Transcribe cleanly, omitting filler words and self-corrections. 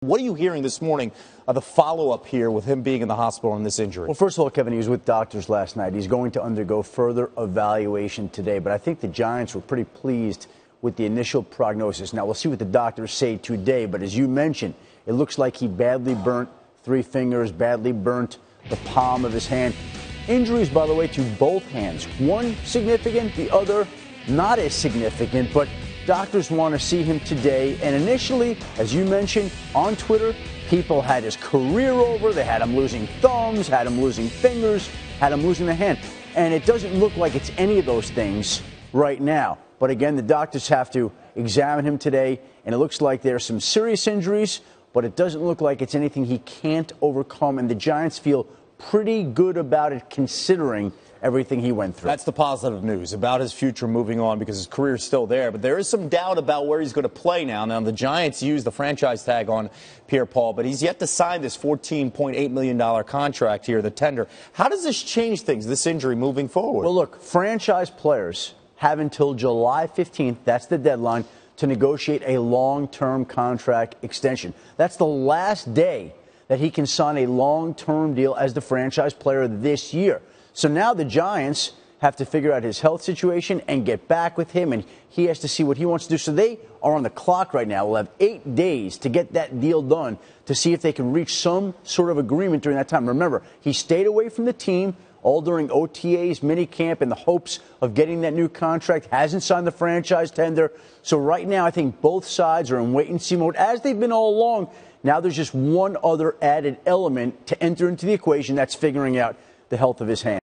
What are you hearing this morning of the follow-up here with him being in the hospital and this injury? Well, first of all, Kevin, he was with doctors last night. He's going to undergo further evaluation today, but I think the Giants were pretty pleased with the initial prognosis. Now, we'll see what the doctors say today, but as you mentioned, it looks like he badly burnt 3 fingers, badly burnt the palm of his hand. Injuries, by the way, to both hands. One significant, the other not as significant, but doctors want to see him today. And initially, as you mentioned, on Twitter, people had his career over. They had him losing thumbs, had him losing fingers, had him losing the hand. And it doesn't look like it's any of those things right now. But again, the doctors have to examine him today, and it looks like there are some serious injuries, but it doesn't look like it's anything he can't overcome. And the Giants feel pretty good about it considering everything he went through. That's the positive news about his future moving on, because his career is still there. But there is some doubt about where he's going to play now. Now, the Giants used the franchise tag on Pierre-Paul, but he's yet to sign this $14.8 million contract here, the tender. How does this change things, this injury, moving forward? Well, look, franchise players have until July 15th, that's the deadline, to negotiate a long-term contract extension. That's the last day that he can sign a long-term deal as the franchise player this year. So now the Giants have to figure out his health situation and get back with him, and he has to see what he wants to do. So they are on the clock right now. We'll have 8 days to get that deal done to see if they can reach some sort of agreement during that time. Remember, he stayed away from the team all during OTAs, minicamp, in the hopes of getting that new contract. Hasn't signed the franchise tender. So right now I think both sides are in wait-and-see mode, as they've been all along. Now there's just one other added element to enter into the equation. That's figuring out the health of his hand.